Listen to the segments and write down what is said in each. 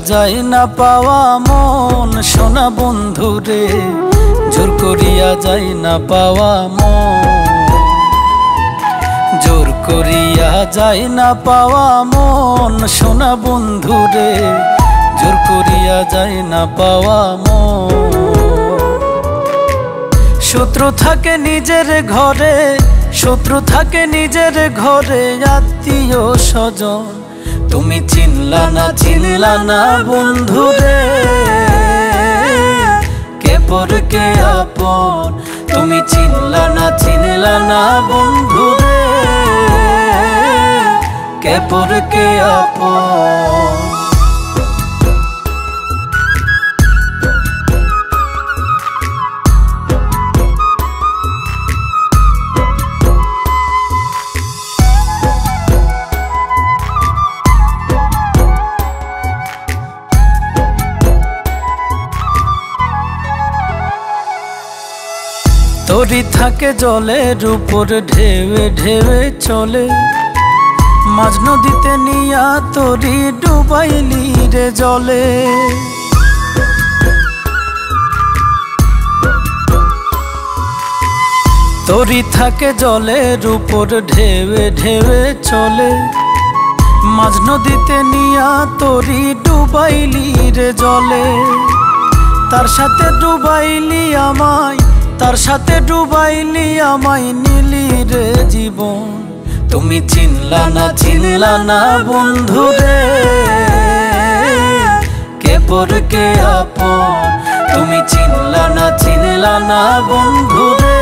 যায় না পাওয়া মন সোনা বন্ধু রে, জোর করিয়া যায় না পাওয়া মন, জোর করিয়া যায় না পাওয়া মন সোনা বন্ধু রে, জোর করিয়া যায় না পাওয়া মন। শত্রু থাকে নিজের ঘরে, শত্রু থাকে নিজের ঘরে, আত্মীয় স্বজন তুমি চিনলা না বন্ধু রে, কে পর কে আপন তুমি চিনলা না বন্ধু রে, কে পর কে আপন। তরি থাকে জলের উপর ঢেউে ঢেউে চলে, মাঝ নদীতে নিয়া তরি ডুবাইলি রে জলে। তরি থাকে জলের উপর ঢেউে ঢেউে চলে, মাঝ নদীতে নিয়া তরি ডুবাইলি রে জলে। তার সাথে ডুবাইলি আমায়, তার সাথে ডুবাইলি আমায়, নিলি রে জীবন তুমি চিনলা না বন্ধু রে, কে পর কে আপন তুমি চিনলা না বন্ধু রে,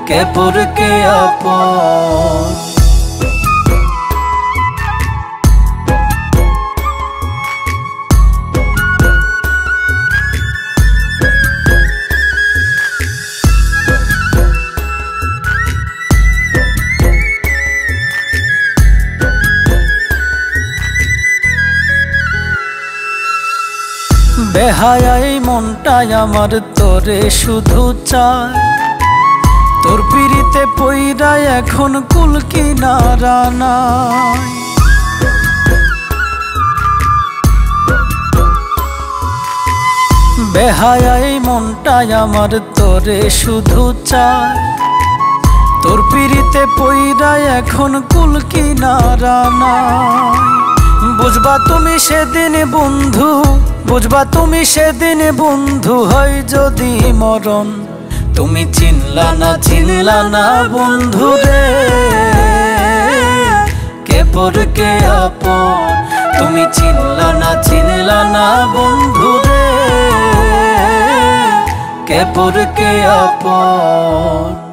কে পর কে আপন। বেহায়াই মনটাই আমার তোরে শুধু চায়, তোর পিড়িতে পইরা এখন কুল কিনারা নাই। বেহায়াই মনটাই আমার তোরে শুধু চায়, তোর পিড়িতে পইরা এখন কুল কিনারা নাই। বুঝবা তুমি সেদিন বন্ধু, বুঝবা তুমি সেদিন বন্ধু, হয় যদি মরণ তুমি চিনলা না বন্ধু রে, কে পর কে আপন তুমি চিনলা না বন্ধু রে, কে পর কে আপন।